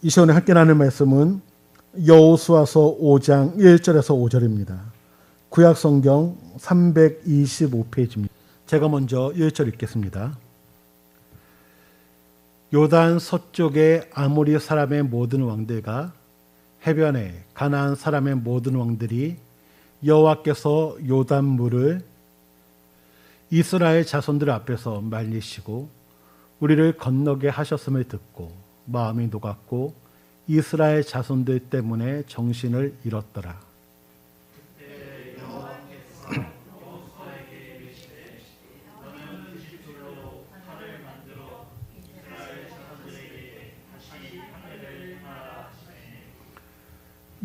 이 시간에 함께 나눌 말씀은 여호수아서 5장 1절에서 5절입니다. 구약 성경 325페이지입니다. 제가 먼저 1절 읽겠습니다. 요단 서쪽의 아모리 사람의 모든 왕들과 해변에 가나안 사람의 모든 왕들이 여호와께서 요단 물을 이스라엘 자손들 앞에서 말리시고 우리를 건너게 하셨음을 듣고 마음이 녹았고 이스라엘 자손들 때문에 정신을 잃었더라.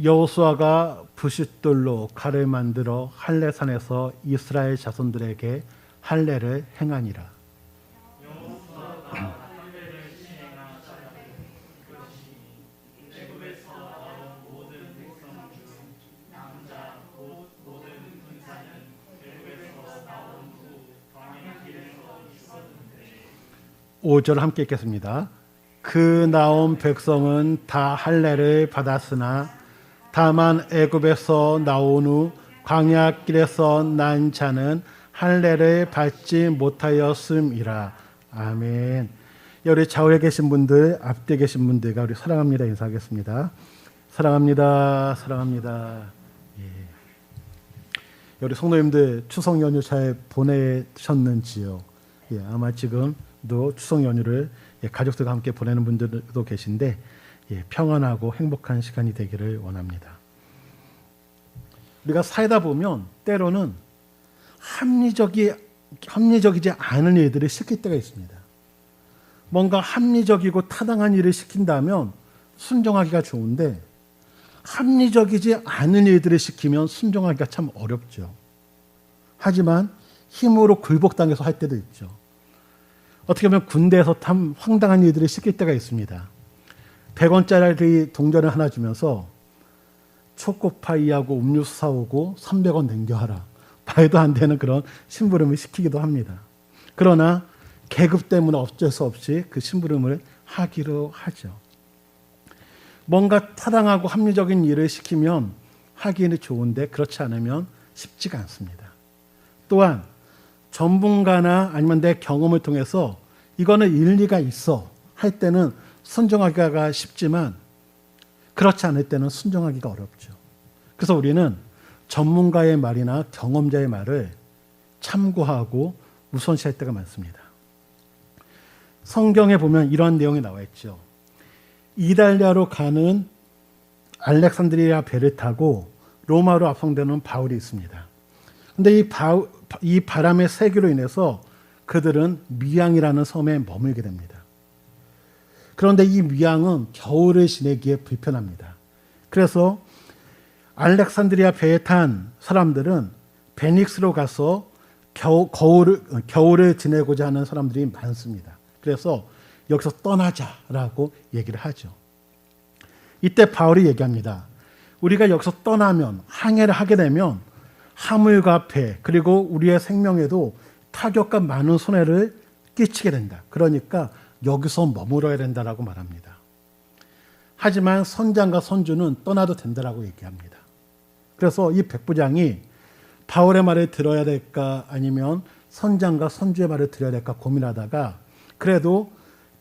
여호수아가 부싯돌로 칼을 만들어 할례산에서 이스라엘 자손들에게 할례를 행하니라. 오절 함께 읽겠습니다. 그 나온 백성은 다 할례를 받았으나 다만 애굽에서 나온 후 광야 길에서 난 자는 할례를 받지 못하였음이라. 아멘. 우리 좌우에 계신 분들, 앞뒤에 계신 분들과 우리 사랑합니다 인사하겠습니다. 사랑합니다. 사랑합니다. 예. 우리 성도님들 추석 연휴 잘 보내셨는지요? 예, 아마 지금도 추석 연휴를 가족들과 함께 보내는 분들도 계신데 평안하고 행복한 시간이 되기를 원합니다. 우리가 살다 보면 때로는 합리적이지 않은 일들을 시킬 때가 있습니다. 뭔가 합리적이고 타당한 일을 시킨다면 순종하기가 좋은데 합리적이지 않은 일들을 시키면 순종하기가 참 어렵죠. 하지만 힘으로 굴복당해서 할 때도 있죠. 어떻게 보면 군대에서 참 황당한 일들을 시킬 때가 있습니다. 100원짜리 동전을 하나 주면서 초코파이하고 음료수 사오고 300원 남겨하라. 말도 안 되는 그런 심부름을 시키기도 합니다. 그러나 계급 때문에 어쩔 수 없이 그 심부름을 하기로 하죠. 뭔가 타당하고 합리적인 일을 시키면 하기는 좋은데 그렇지 않으면 쉽지가 않습니다. 또한 전문가나 아니면 내 경험을 통해서 이거는 일리가 있어 할 때는 순종하기가 쉽지만 그렇지 않을 때는 순종하기가 어렵죠. 그래서 우리는 전문가의 말이나 경험자의 말을 참고하고 우선시할 때가 많습니다. 성경에 보면 이러한 내용이 나와 있죠. 이달리아로 가는 알렉산드리아 배를 타고 로마로 앞성되는 바울이 있습니다. 그런데 이 바람의 세기로 인해서 그들은 미양이라는 섬에 머물게 됩니다. 그런데 이 미양은 겨울을 지내기에 불편합니다. 그래서 알렉산드리아 배에 탄 사람들은 베닉스로 가서 겨울을 지내고자 하는 사람들이 많습니다. 그래서 여기서 떠나자라고 얘기를 하죠. 이때 바울이 얘기합니다. 우리가 여기서 떠나면 항해를 하게 되면 화물과 배 그리고 우리의 생명에도 타격과 많은 손해를 끼치게 된다. 그러니까 여기서 머물어야 된다라고 말합니다. 하지만 선장과 선주는 떠나도 된다라고 얘기합니다. 그래서 이 백부장이 바울의 말을 들어야 될까 아니면 선장과 선주의 말을 들어야 될까 고민하다가 그래도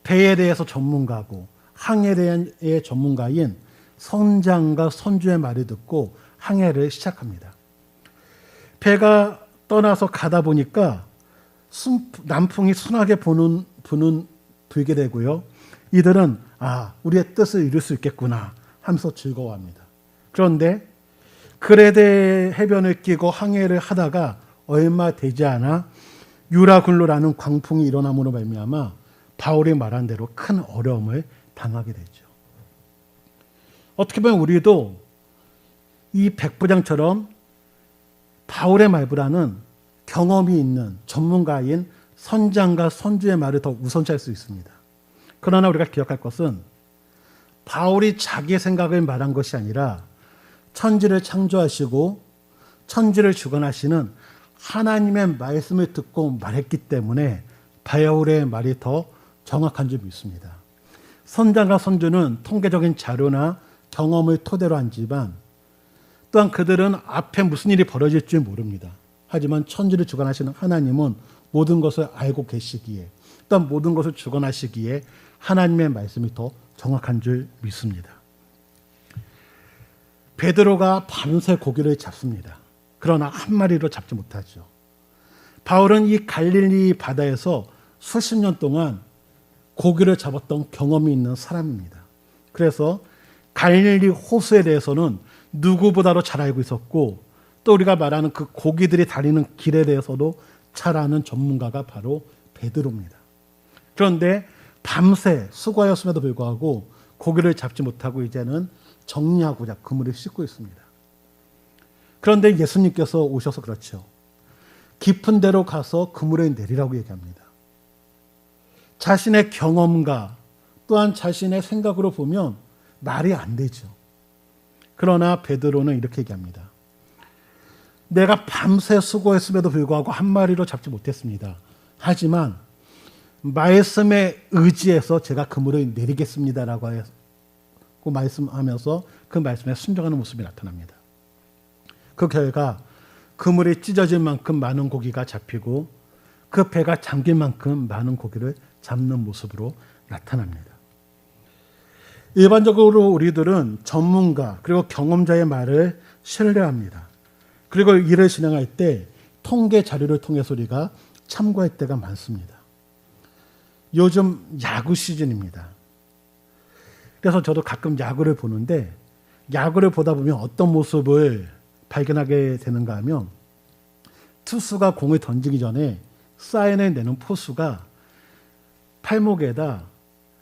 배에 대해서 전문가고 항해에 대한 전문가인 선장과 선주의 말을 듣고 항해를 시작합니다. 배가 떠나서 가다 보니까 남풍이 순하게 불게 되고요. 이들은 우리의 뜻을 이룰 수 있겠구나 하면서 즐거워합니다. 그런데 그레데 해변을 끼고 항해를 하다가 얼마 되지 않아 유라굴로라는 광풍이 일어남으로 말미암아 바울이 말한 대로 큰 어려움을 당하게 되죠. 어떻게 보면 우리도 이 백부장처럼 바울의 말보다는 경험이 있는 전문가인 선장과 선주의 말을 더 우선시할 수 있습니다. 그러나 우리가 기억할 것은 바울이 자기의 생각을 말한 것이 아니라 천지를 창조하시고 천지를 주관하시는 하나님의 말씀을 듣고 말했기 때문에 바울의 말이 더 정확한 줄 믿습니다. 선장과 선주는 통계적인 자료나 경험을 토대로 하지만 또한 그들은 앞에 무슨 일이 벌어질지 모릅니다. 하지만 천지를 주관하시는 하나님은 모든 것을 알고 계시기에 또한 모든 것을 주관하시기에 하나님의 말씀이 더 정확한 줄 믿습니다. 베드로가 밤새 고기를 잡습니다. 그러나 한 마리도 잡지 못하죠. 바울은 이 갈릴리 바다에서 수십 년 동안 고기를 잡았던 경험이 있는 사람입니다. 그래서 갈릴리 호수에 대해서는 누구보다도 잘 알고 있었고 또 우리가 말하는 그 고기들이 다니는 길에 대해서도 잘 아는 전문가가 바로 베드로입니다. 그런데 밤새 수고하였음에도 불구하고 고기를 잡지 못하고 이제는 정리하고자 그물을 씻고 있습니다. 그런데 예수님께서 오셔서 그렇죠. 깊은 데로 가서 그물에 내리라고 얘기합니다. 자신의 경험과 또한 자신의 생각으로 보면 말이 안 되죠. 그러나 베드로는 이렇게 얘기합니다. 내가 밤새 수고했음에도 불구하고 한 마리로 잡지 못했습니다. 하지만 말씀에 의지해서 제가 그물을 내리겠습니다라고 말씀하면서 그 말씀에 순종하는 모습이 나타납니다. 그 결과 그물이 찢어질 만큼 많은 고기가 잡히고 그 배가 잠길 만큼 많은 고기를 잡는 모습으로 나타납니다. 일반적으로 우리들은 전문가 그리고 경험자의 말을 신뢰합니다. 그리고 일을 진행할 때 통계 자료를 통해서 우리가 참고할 때가 많습니다. 요즘 야구 시즌입니다. 그래서 저도 가끔 야구를 보는데 야구를 보다 보면 어떤 모습을 발견하게 되는가 하면 투수가 공을 던지기 전에 사인을 내는 포수가 팔목에다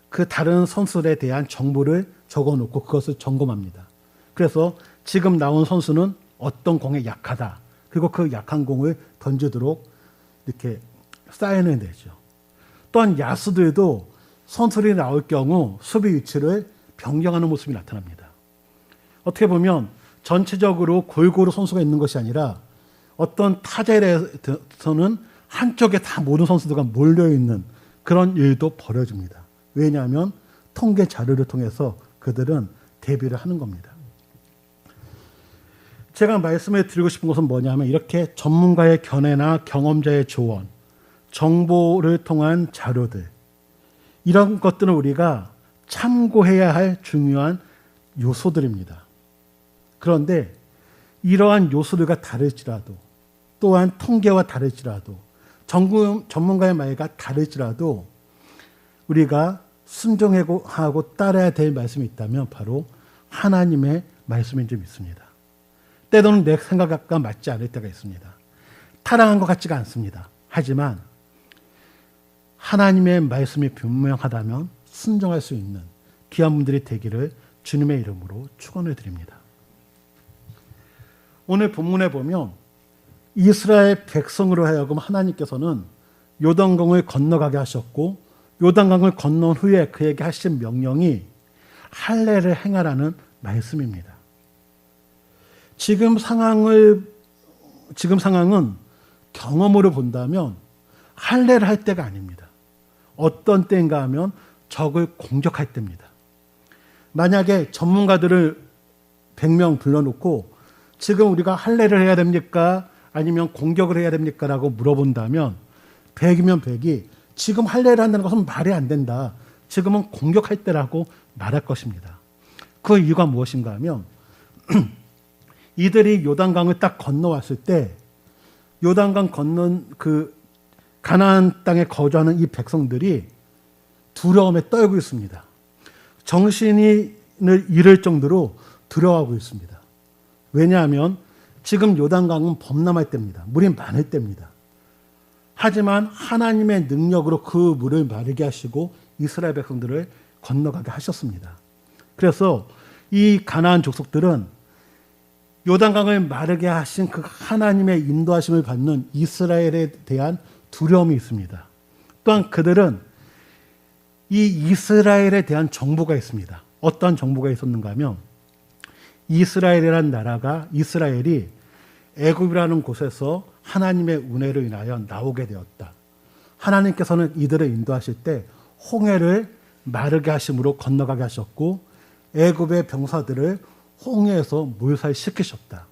그 다른 선수에 대한 정보를 적어놓고 그것을 점검합니다. 그래서 지금 나온 선수는 어떤 공에 약하다. 그리고 그 약한 공을 던지도록 이렇게 사인을 내죠. 또한 야수들도 선수들이 나올 경우 수비 위치를 변경하는 모습이 나타납니다. 어떻게 보면 전체적으로 골고루 선수가 있는 것이 아니라 어떤 타자에 대해서는 한쪽에 다 모든 선수들과 몰려있는 그런 일도 벌어집니다. 왜냐하면 통계 자료를 통해서 그들은 대비를 하는 겁니다. 제가 말씀을 드리고 싶은 것은 뭐냐면 이렇게 전문가의 견해나 경험자의 조언, 정보를 통한 자료들 이런 것들은 우리가 참고해야 할 중요한 요소들입니다. 그런데 이러한 요소들과 다를지라도 또한 통계와 다를지라도 전문가의 말과 다를지라도 우리가 순종하고 따라야 될 말씀이 있다면 바로 하나님의 말씀인 줄 믿습니다. 때로는 내 생각과 맞지 않을 때가 있습니다. 타락한 것 같지가 않습니다. 하지만 하나님의 말씀이 분명하다면 순종할 수 있는 귀한 분들이 되기를 주님의 이름으로 축원을 드립니다. 오늘 본문에 보면 이스라엘 백성으로 하여금 하나님께서는 요단강을 건너가게 하셨고 요단강을 건넌 후에 그에게 하신 명령이 할례를 행하라는 말씀입니다. 지금 상황은 경험으로 본다면 할례를 할 때가 아닙니다. 어떤 때인가 하면 적을 공격할 때입니다. 만약에 전문가들을 100명 불러놓고 지금 우리가 할례를 해야 됩니까? 아니면 공격을 해야 됩니까? 라고 물어본다면 100이면 100이 지금 할례를 한다는 것은 말이 안 된다. 지금은 공격할 때라고 말할 것입니다. 그 이유가 무엇인가 하면 이들이 요단강을 딱 건너왔을 때 요단강 건넌 그 가나안 땅에 거주하는 이 백성들이 두려움에 떨고 있습니다. 정신을 잃을 정도로 두려워하고 있습니다. 왜냐하면 지금 요단강은 범람할 때입니다. 물이 많을 때입니다. 하지만 하나님의 능력으로 그 물을 마르게 하시고 이스라엘 백성들을 건너가게 하셨습니다. 그래서 이 가나안 족속들은 요단강을 마르게 하신 그 하나님의 인도하심을 받는 이스라엘에 대한 두려움이 있습니다. 또한 그들은 이 이스라엘에 대한 정보가 있습니다. 어떤 정보가 있었는가 하면 이스라엘이라는 나라가 이스라엘이 애굽이라는 곳에서 하나님의 은혜로 인하여 나오게 되었다. 하나님께서는 이들을 인도하실 때 홍해를 마르게 하심으로 건너가게 하셨고 애굽의 병사들을 홍해에서 몰살시키셨다.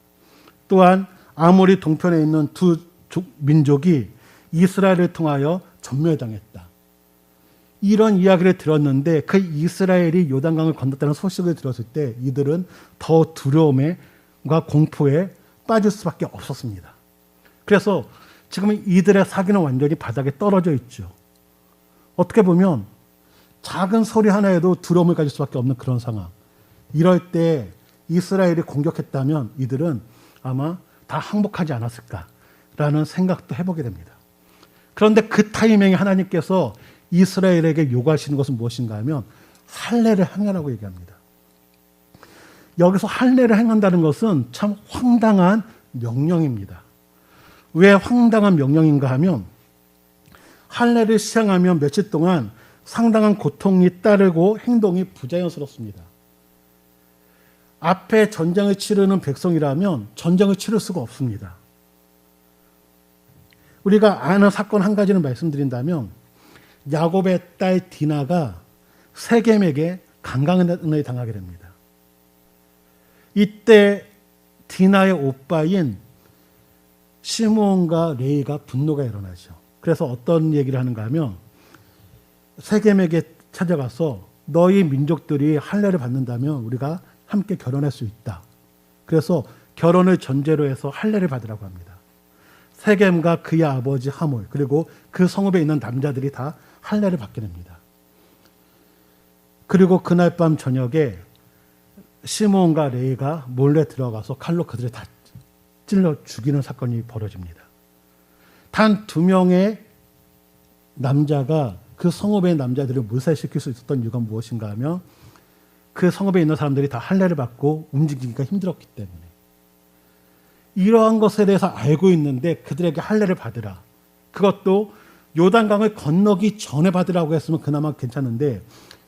또한 아모리 동편에 있는 두 민족이 이스라엘을 통하여 전멸당했다. 이런 이야기를 들었는데 그 이스라엘이 요단강을 건넜다는 소식을 들었을 때 이들은 더 두려움과 공포에 빠질 수밖에 없었습니다. 그래서 지금 이들의 사기는 완전히 바닥에 떨어져 있죠. 어떻게 보면 작은 소리 하나에도 두려움을 가질 수밖에 없는 그런 상황. 이럴 때 이스라엘이 공격했다면 이들은 아마 다 항복하지 않았을까라는 생각도 해보게 됩니다. 그런데 그 타이밍에 하나님께서 이스라엘에게 요구하시는 것은 무엇인가 하면 할례를 행하라고 얘기합니다. 여기서 할례를 행한다는 것은 참 황당한 명령입니다. 왜 황당한 명령인가 하면 할례를 시행하면 며칠 동안 상당한 고통이 따르고 행동이 부자연스럽습니다. 앞에 전쟁을 치르는 백성이라면 전쟁을 치를 수가 없습니다. 우리가 아는 사건 한 가지를 말씀드린다면 야곱의 딸 디나가 세겜에게 강간을 당하게 됩니다. 이때 디나의 오빠인 시므온과 레이가 분노가 일어나죠. 그래서 어떤 얘기를 하는가 하면 세겜에게 찾아가서 너희 민족들이 할례를 받는다면 우리가 함께 결혼할 수 있다. 그래서 결혼을 전제로 해서 할례를 받으라고 합니다. 세겜과 그의 아버지 하몰 그리고 그 성읍에 있는 남자들이 다 할례를 받게 됩니다. 그리고 그날 밤 저녁에 시므온과 레이가 몰래 들어가서 칼로 그들을 다 찔러 죽이는 사건이 벌어집니다. 단 2명의 남자가 그 성읍의 남자들을 몰살시킬 수 있었던 이유가 무엇인가 하면 그 성읍에 있는 사람들이 다 할례를 받고 움직이기가 힘들었기 때문에 이러한 것에 대해서 알고 있는데 그들에게 할례를 받으라. 그것도 요단강을 건너기 전에 받으라고 했으면 그나마 괜찮은데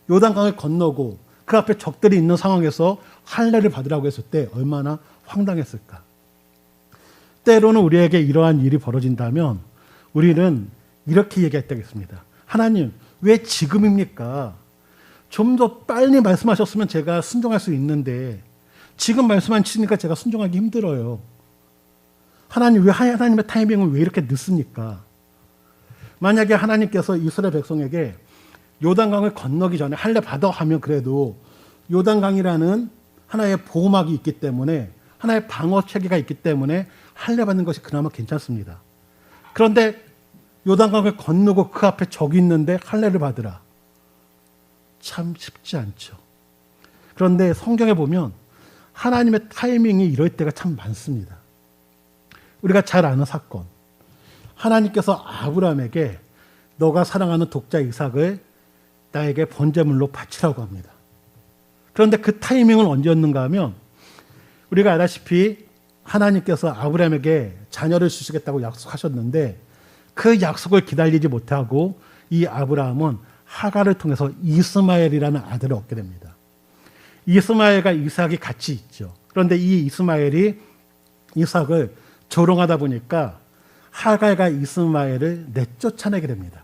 요단강을 건너고 그 앞에 적들이 있는 상황에서 할례를 받으라고 했을 때 얼마나 황당했을까. 때로는 우리에게 이러한 일이 벌어진다면 우리는 이렇게 얘기했다겠습니다. 하나님, 왜 지금입니까? 좀 더 빨리 말씀하셨으면 제가 순종할 수 있는데 지금 말씀 안 치니까 제가 순종하기 힘들어요. 하나님, 왜 하나님의 타이밍은 왜 이렇게 늦습니까? 만약에 하나님께서 이스라엘 백성에게 요단강을 건너기 전에 할례 받아 하면 그래도 요단강이라는 하나의 보호막이 있기 때문에 하나의 방어 체계가 있기 때문에 할례 받는 것이 그나마 괜찮습니다. 그런데 요단강을 건너고 그 앞에 적이 있는데 할례를 받으라. 참 쉽지 않죠. 그런데 성경에 보면 하나님의 타이밍이 이럴 때가 참 많습니다. 우리가 잘 아는 사건. 하나님께서 아브라함에게 너가 사랑하는 독자 이삭을 나에게 번제물로 바치라고 합니다. 그런데 그 타이밍은 언제였는가 하면 우리가 알다시피 하나님께서 아브라함에게 자녀를 주시겠다고 약속하셨는데 그 약속을 기다리지 못하고 이 아브라함은 하갈을 통해서 이스마엘이라는 아들을 얻게 됩니다. 이스마엘과 이삭이 같이 있죠. 그런데 이 이스마엘이 이삭을 조롱하다 보니까 하갈과 이스마엘을 내쫓아내게 됩니다.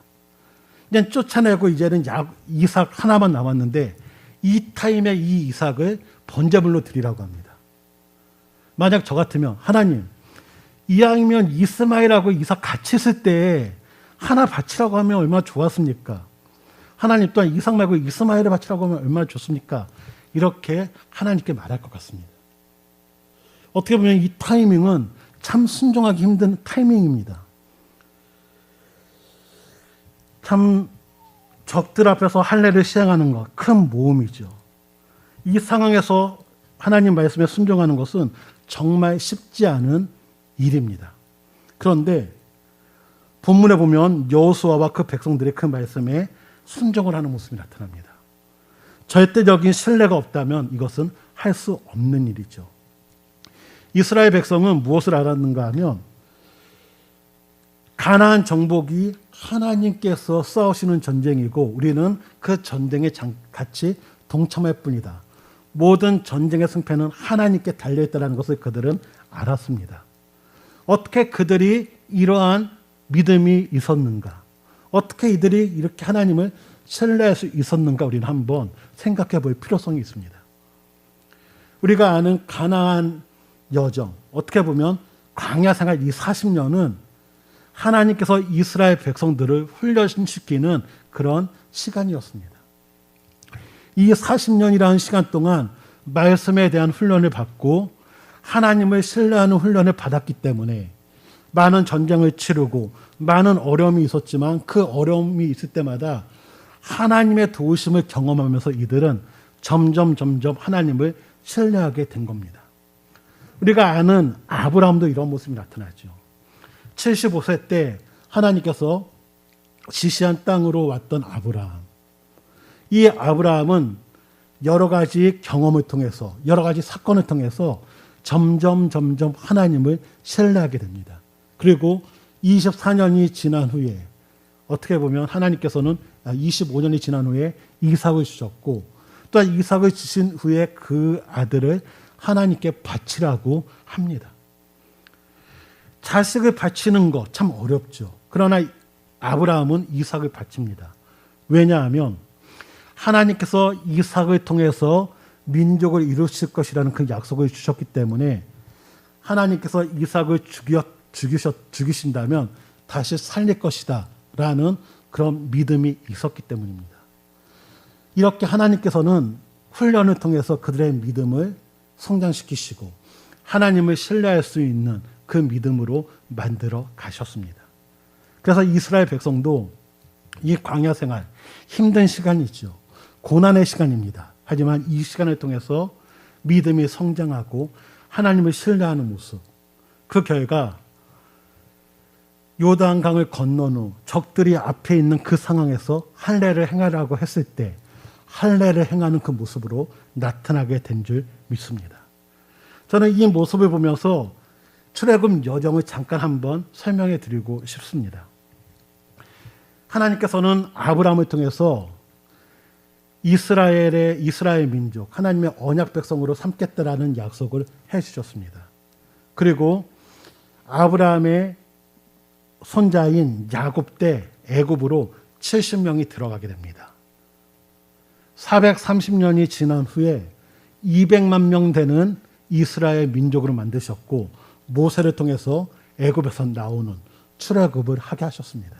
이제 쫓아내고 이제는 이삭 하나만 남았는데 이 타임에 이 이삭을 번제물로 드리라고 합니다. 만약 저 같으면 하나님, 이왕이면 이스마엘하고 이삭 같이 있을 때 하나 바치라고 하면 얼마나 좋았습니까? 하나님 또한 이삭 말고 이스마엘을 바치라고 하면 얼마나 좋습니까? 이렇게 하나님께 말할 것 같습니다. 어떻게 보면 이 타이밍은 참 순종하기 힘든 타이밍입니다. 참 적들 앞에서 할례를 시행하는 것, 큰 모험이죠. 이 상황에서 하나님 말씀에 순종하는 것은 정말 쉽지 않은 일입니다. 그런데 본문에 보면 여호수아와 그 백성들이 그 말씀에 순종을 하는 모습이 나타납니다. 절대적인 신뢰가 없다면 이것은 할 수 없는 일이죠. 이스라엘 백성은 무엇을 알았는가 하면 가나안 정복이 하나님께서 싸우시는 전쟁이고 우리는 그 전쟁에 같이 동참할 뿐이다. 모든 전쟁의 승패는 하나님께 달려있다는 것을 그들은 알았습니다. 어떻게 그들이 이러한 믿음이 있었는가? 어떻게 이들이 이렇게 하나님을 신뢰할 수 있었는가 우리는 한번 생각해 볼 필요성이 있습니다. 우리가 아는 가나안 여정, 어떻게 보면 광야 생활 이 40년은 하나님께서 이스라엘 백성들을 훈련시키는 그런 시간이었습니다. 이 40년이라는 시간 동안 말씀에 대한 훈련을 받고 하나님을 신뢰하는 훈련을 받았기 때문에 많은 전쟁을 치르고 많은 어려움이 있었지만 그 어려움이 있을 때마다 하나님의 도우심을 경험하면서 이들은 점점 하나님을 신뢰하게 된 겁니다. 우리가 아는 아브라함도 이런 모습이 나타나죠. 75세 때 하나님께서 지시한 땅으로 왔던 아브라함. 이 아브라함은 여러 가지 경험을 통해서 여러 가지 사건을 통해서 점점 하나님을 신뢰하게 됩니다. 그리고 24년이 지난 후에 어떻게 보면 하나님께서는 25년이 지난 후에 이삭을 주셨고 또한 이삭을 주신 후에 그 아들을 하나님께 바치라고 합니다. 자식을 바치는 것 참 어렵죠. 그러나 아브라함은 이삭을 바칩니다. 왜냐하면 하나님께서 이삭을 통해서 민족을 이루실 것이라는 그 약속을 주셨기 때문에 하나님께서 이삭을 죽이신다면 다시 살릴 것이다 라는 그런 믿음이 있었기 때문입니다. 이렇게 하나님께서는 훈련을 통해서 그들의 믿음을 성장시키시고 하나님을 신뢰할 수 있는 그 믿음으로 만들어 가셨습니다. 그래서 이스라엘 백성도 이 광야 생활 힘든 시간이죠. 고난의 시간입니다. 하지만 이 시간을 통해서 믿음이 성장하고 하나님을 신뢰하는 모습, 그 결과 요단강을 건넌 후 적들이 앞에 있는 그 상황에서 할례를 행하라고 했을 때 할례를 행하는 그 모습으로 나타나게 된 줄 믿습니다. 저는 이 모습을 보면서 출애굽 여정을 잠깐 한번 설명해 드리고 싶습니다. 하나님께서는 아브라함을 통해서 이스라엘 민족, 하나님의 언약 백성으로 삼겠다라는 약속을 해 주셨습니다. 그리고 아브라함의 손자인 야곱 때 애굽으로 70명이 들어가게 됩니다. 430년이 지난 후에 200만 명 되는 이스라엘 민족으로 만드셨고 모세를 통해서 애굽에서 나오는 출애굽을 하게 하셨습니다.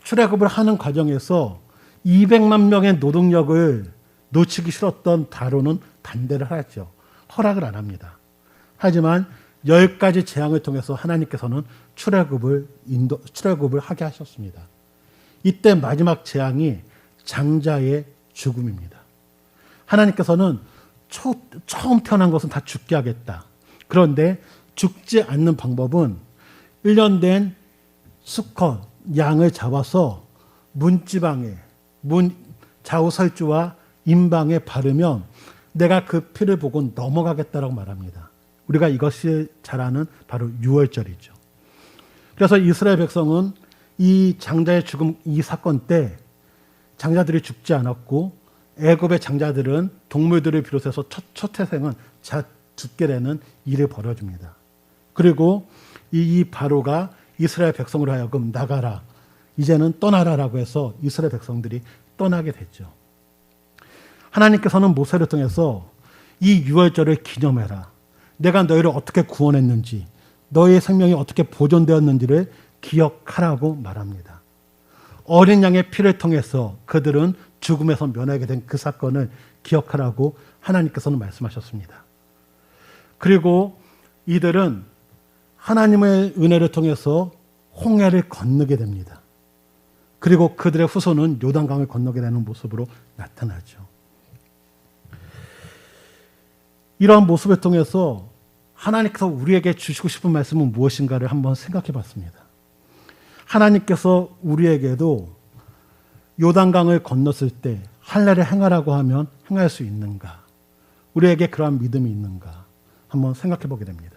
출애굽을 하는 과정에서 200만 명의 노동력을 놓치기 싫었던 바로는 반대를 하죠. 허락을 안 합니다. 하지만 10가지 재앙을 통해서 하나님께서는 출애굽을 하게 하셨습니다. 이때 마지막 재앙이 장자의 죽음입니다. 하나님께서는 처음 태어난 것은 다 죽게 하겠다. 그런데 죽지 않는 방법은 1년 된 수컷 양을 잡아서 문지방에 좌우설주와 임방에 바르면 내가 그 피를 보고 넘어가겠다라고 말합니다. 우리가 이것이 잘 아는 바로 유월절이죠. 그래서 이스라엘 백성은 이 장자의 죽음 이 사건 때 장자들이 죽지 않았고 애굽의 장자들은 동물들을 비롯해서 첫 태생은 죽게 되는 일이 벌어집니다. 그리고 이 바로가 이스라엘 백성으로 하여금 나가라, 이제는 떠나라라고 해서 이스라엘 백성들이 떠나게 됐죠. 하나님께서는 모세를 통해서 이 유월절을 기념해라. 내가 너희를 어떻게 구원했는지, 너희의 생명이 어떻게 보존되었는지를 기억하라고 말합니다. 어린 양의 피를 통해서 그들은 죽음에서 면하게 된 그 사건을 기억하라고 하나님께서는 말씀하셨습니다. 그리고 이들은 하나님의 은혜를 통해서 홍해를 건너게 됩니다. 그리고 그들의 후손은 요단강을 건너게 되는 모습으로 나타나죠. 이러한 모습을 통해서 하나님께서 우리에게 주시고 싶은 말씀은 무엇인가를 한번 생각해 봤습니다. 하나님께서 우리에게도 요단강을 건넜을 때 할례를 행하라고 하면 행할 수 있는가? 우리에게 그러한 믿음이 있는가? 한번 생각해 보게 됩니다.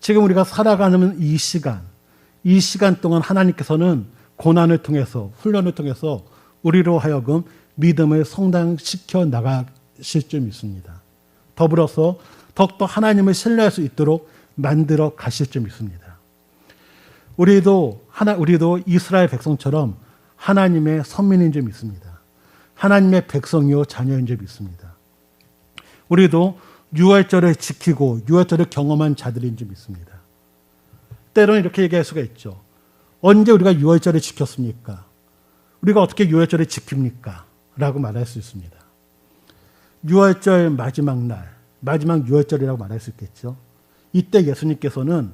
지금 우리가 살아가는 이 시간 동안 하나님께서는 고난을 통해서, 훈련을 통해서 우리로 하여금 믿음을 성장시켜 나가실 줄 믿습니다. 더불어서 더욱더 하나님을 신뢰할 수 있도록 만들어 가실 줄 믿습니다. 우리도 이스라엘 백성처럼 하나님의 선민인 줄 믿습니다. 하나님의 백성이요 자녀인 줄 믿습니다. 우리도 유월절을 지키고 유월절을 경험한 자들인 줄 믿습니다. 때로는 이렇게 얘기할 수가 있죠. 언제 우리가 유월절을 지켰습니까? 우리가 어떻게 유월절을 지킵니까? 라고 말할 수 있습니다. 유월절 마지막 날, 마지막 유월절이라고 말할 수 있겠죠. 이때 예수님께서는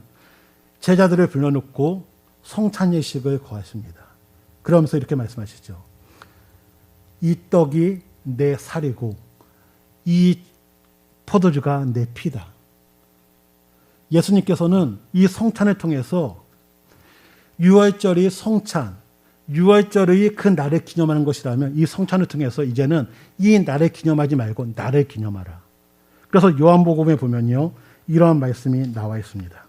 제자들을 불러놓고 성찬 예식을 거하십니다. 그러면서 이렇게 말씀하시죠. 이 떡이 내 살이고 이 포도주가 내 피다. 예수님께서는 이 성찬을 통해서 유월절이 성찬, 유월절의 그 날을 기념하는 것이라면 이 성찬을 통해서 이제는 이 날을 기념하지 말고 나를 기념하라. 그래서 요한복음에 보면요. 이러한 말씀이 나와 있습니다.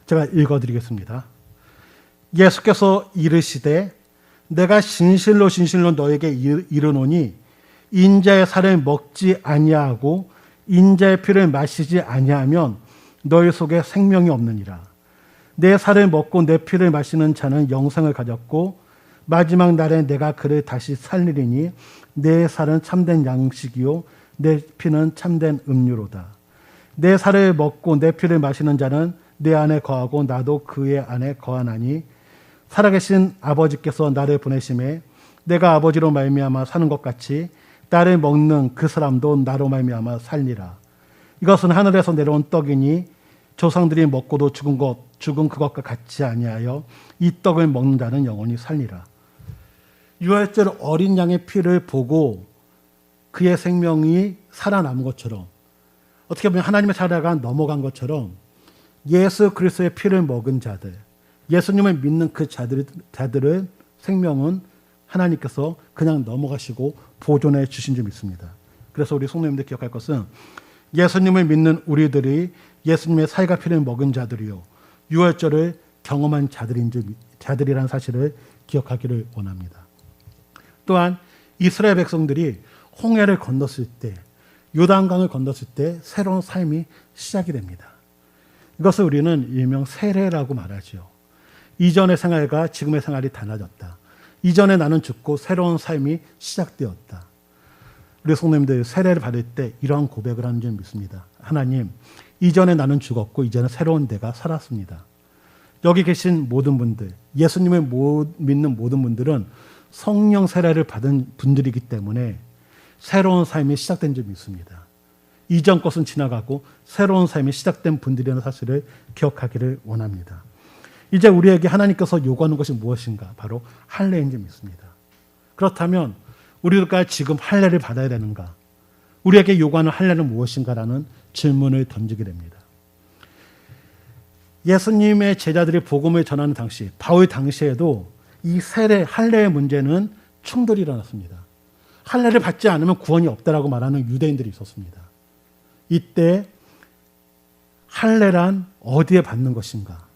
제가 읽어드리겠습니다. 예수께서 이르시되 내가 진실로 진실로 너에게 이르노니 인자의 살을 먹지 아니하고 인자의 피를 마시지 아니하면 너희 속에 생명이 없느니라. 내 살을 먹고 내 피를 마시는 자는 영생을 가졌고 마지막 날에 내가 그를 다시 살리리니 내 살은 참된 양식이요 내 피는 참된 음료로다. 내 살을 먹고 내 피를 마시는 자는 내 안에 거하고 나도 그의 안에 거하나니 살아계신 아버지께서 나를 보내심에 내가 아버지로 말미암아 사는 것 같이 나를 먹는 그 사람도 나로 말미암아 살리라. 이것은 하늘에서 내려온 떡이니 조상들이 먹고도 죽은 그것과 같지 아니하여 이 떡을 먹는 자는 영원히 살리라. 유월절 어린 양의 피를 보고 그의 생명이 살아남은 것처럼 어떻게 보면 하나님의 자녀가 넘어간 것처럼 예수 그리스도의 피를 먹은 자들, 예수님을 믿는 그 자들의 생명은 하나님께서 그냥 넘어가시고 보존해 주신 줄 믿습니다. 그래서 우리 성도님들 기억할 것은 예수님을 믿는 우리들이 예수님의 살과 피를 먹은 자들이요 유월절을 경험한 자들이라는 사실을 기억하기를 원합니다. 또한 이스라엘 백성들이 홍해를 건넜을 때, 요단강을 건넜을 때 새로운 삶이 시작이 됩니다. 이것을 우리는 일명 세례라고 말하죠. 이전의 생활과 지금의 생활이 달라졌다. 이전에 나는 죽고 새로운 삶이 시작되었다. 우리 성도님들 세례를 받을 때 이러한 고백을 하는 줄 믿습니다. 하나님, 이전에 나는 죽었고 이제는 새로운 내가 살았습니다. 여기 계신 모든 분들, 예수님을 믿는 모든 분들은 성령 세례를 받은 분들이기 때문에 새로운 삶이 시작된 줄 믿습니다. 이전 것은 지나가고 새로운 삶이 시작된 분들이라는 사실을 기억하기를 원합니다. 이제 우리에게 하나님께서 요구하는 것이 무엇인가? 바로 할례인 줄 믿습니다. 그렇다면 우리가 지금 할례를 받아야 되는가? 우리에게 요구하는 할례는 무엇인가라는 질문을 던지게 됩니다. 예수님의 제자들이 복음을 전하는 당시, 바울 당시에도 이 세례, 할례의 문제는 충돌이 일어났습니다. 할례를 받지 않으면 구원이 없다라고 말하는 유대인들이 있었습니다. 이때 할례란 어디에 받는 것인가?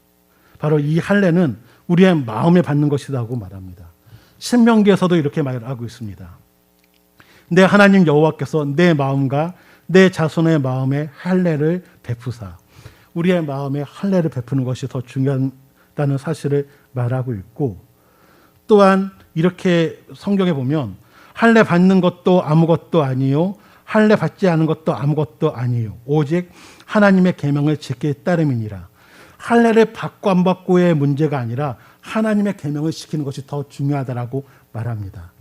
바로 이 할례는 우리의 마음에 받는 것이라고 말합니다. 신명기에서도 이렇게 말하고 있습니다. 내 하나님 여호와께서 내 마음과 내 자손의 마음에 할례를 베푸사. 우리의 마음에 할례를 베푸는 것이 더 중요하다는 사실을 말하고 있고, 또한 이렇게 성경에 보면 할례 받는 것도 아무것도 아니요 할례 받지 않은 것도 아무것도 아니요 오직 하나님의 계명을 지킬 따름이니라. 할례를 받고 안 받고의 문제가 아니라 하나님의 계명을 지키는 것이 더 중요하다라고 말합니다.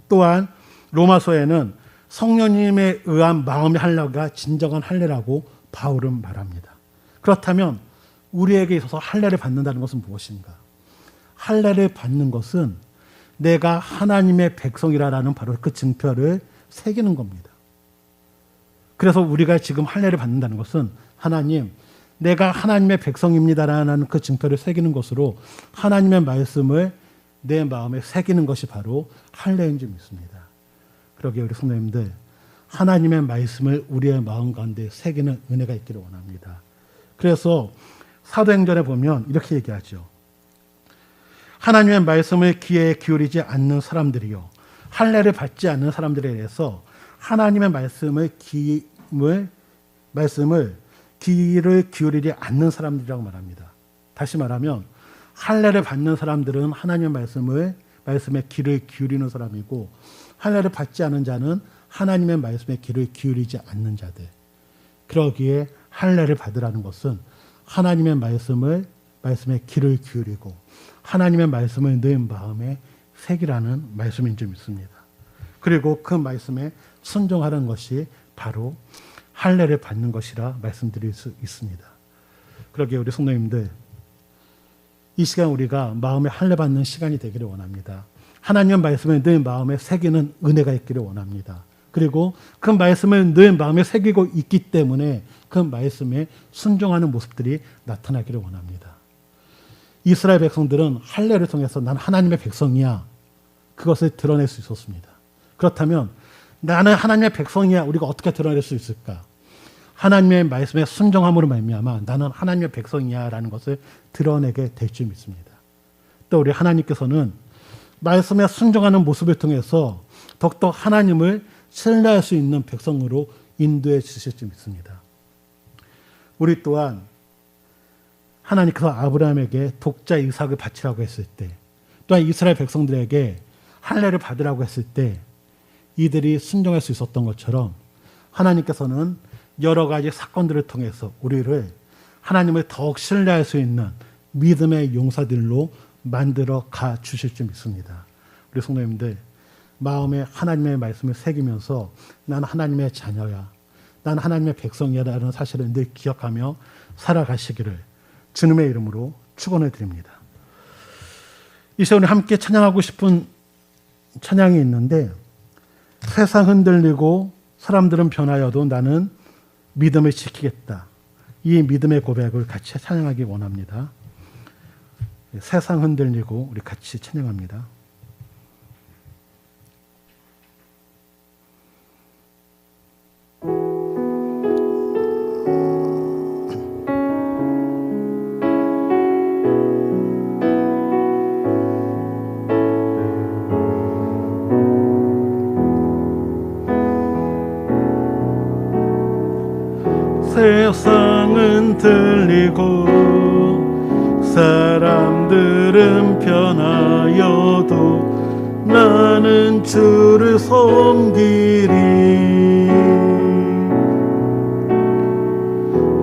또한 로마서에는 성령님에 의한 마음의 할례가 진정한 할례라고 바울은 말합니다. 그렇다면 우리에게 있어서 할례를 받는다는 것은 무엇인가? 할례를 받는 것은 내가 하나님의 백성이라는 바로 그 증표를 새기는 겁니다. 그래서 우리가 지금 할례를 받는다는 것은 하나님, 내가 하나님의 백성입니다라는 그 증표를 새기는 것으로 하나님의 말씀을 내 마음에 새기는 것이 바로 할례인 줄 믿습니다. 그러기에 우리 성도님들, 하나님의 말씀을 우리의 마음 가운데 새기는 은혜가 있기를 원합니다. 그래서 사도행전에 보면 이렇게 얘기하죠. 하나님의 말씀을 귀에 기울이지 않는 사람들이요, 할례를 받지 않는 사람들에 대해서 하나님의 말씀을 귀를 기울이지 않는 사람들이라고 말합니다. 다시 말하면 할례를 받는 사람들은 하나님의 말씀을 말씀에 귀를 기울이는 사람이고, 할례를 받지 않은 자는 하나님의 말씀에 귀를 기울이지 않는 자들. 그러기에 할례를 받으라는 것은 하나님의 말씀에 귀를 기울이고 하나님의 말씀을 내 마음에 새기라는 말씀인 줄 믿습니다. 그리고 그 말씀에 순종하는 것이 바로 할례를 받는 것이라 말씀드릴 수 있습니다. 그러기에 우리 성도님들, 이 시간 우리가 마음에 할례 받는 시간이 되기를 원합니다. 하나님의 말씀을 내 마음에 새기는 은혜가 있기를 원합니다. 그리고 그 말씀을 내 마음에 새기고 있기 때문에 그 말씀에 순종하는 모습들이 나타나기를 원합니다. 이스라엘 백성들은 할례를 통해서 난 하나님의 백성이야, 그것을 드러낼 수 있었습니다. 그렇다면 나는 하나님의 백성이야, 우리가 어떻게 드러낼 수 있을까? 하나님의 말씀에 순종함으로 말미암아 나는 하나님의 백성이야 라는 것을 드러내게 될 줄 믿습니다. 또 우리 하나님께서는 말씀에 순종하는 모습을 통해서 더욱더 하나님을 신뢰할 수 있는 백성으로 인도해 주실 줄 믿습니다. 우리 또한 하나님께서 아브라함에게 독자 이삭을 바치라고 했을 때, 또한 이스라엘 백성들에게 할례를 받으라고 했을 때 이들이 순종할 수 있었던 것처럼 하나님께서는 여러 가지 사건들을 통해서 우리를 하나님을 더욱 신뢰할 수 있는 믿음의 용사들로 만들어 가 주실 줄 믿습니다. 우리 성도님들, 마음에 하나님의 말씀을 새기면서 나는 하나님의 자녀야, 나는 하나님의 백성이야라는 사실을 늘 기억하며 살아가시기를 주님의 이름으로 축원을 드립니다. 이 시간에 함께 찬양하고 싶은 찬양이 있는데, 세상 흔들리고 사람들은 변하여도 나는 믿음을 지키겠다. 이 믿음의 고백을 같이 찬양하기 원합니다. 세상 흔들리고 우리 같이 찬양합니다. 세상은 들리고 사람들은 변하여도 나는 주를 섬기리.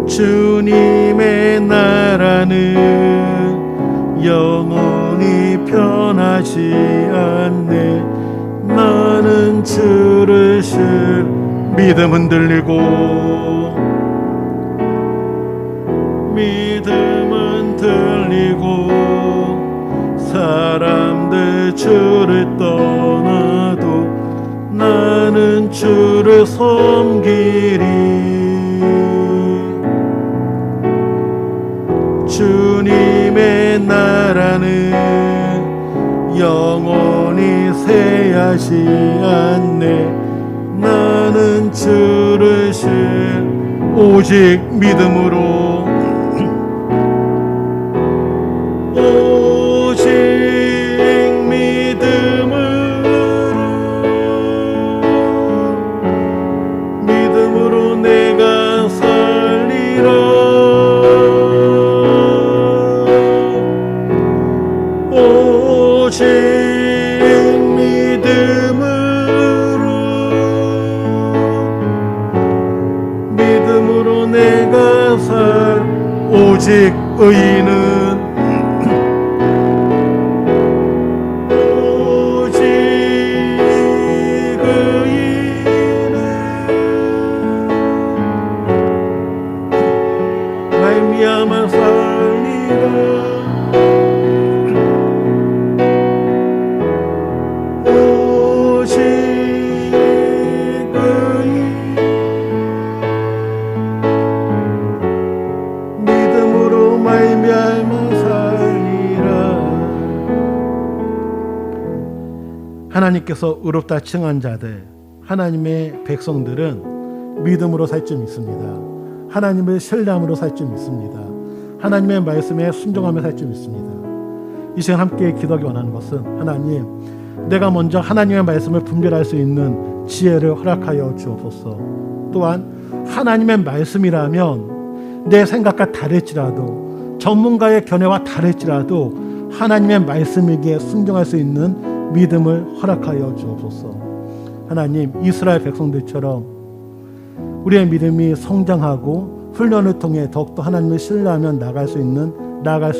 주님의 나라는 영원히 변하지 않네. 나는 주를 믿음 흔들리고 믿음은 들리고 사람들 주를 떠나도 나는 주를 섬기리. 주님의 나라는 영원히 쇠하지 않네. 나는 주를 오직 믿음으로 내가 살리라. 오직 믿음으로 내가 오직 의인은 말미암아 살리라. 오직 믿음으로 말미암아 살리라. 하나님께서 의롭다 칭한 자들, 하나님의 백성들은 믿음으로 살 줄 믿습니다. 하나님을 신뢰함으로 살 줄 믿습니다. 하나님의 말씀에 순종하며 살 줄 믿습니다. 이 시간 함께 기도하기 원하는 것은, 하나님, 내가 먼저 하나님의 말씀을 분별할 수 있는 지혜를 허락하여 주옵소서. 또한 하나님의 말씀이라면 내 생각과 다를지라도, 전문가의 견해와 다를지라도 하나님의 말씀에게 순종할 수 있는 믿음을 허락하여 주옵소서. 하나님, 이스라엘 백성들처럼 우리의 믿음이 성장하고 훈련을 통해 더욱더 하나님을 신뢰하며 나아갈 수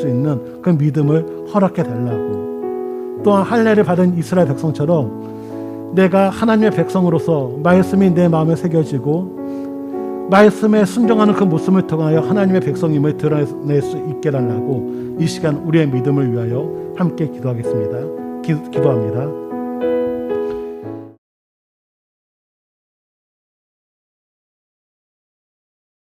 있는 그 믿음을 허락해 달라고. 또한 할례를 받은 이스라엘 백성처럼 내가 하나님의 백성으로서 말씀이 내 마음에 새겨지고 말씀에 순종하는 그 모습을 통하여 하나님의 백성임을 드러낼 수 있게 달라고 이 시간 우리의 믿음을 위하여 함께 기도하겠습니다. 기도합니다.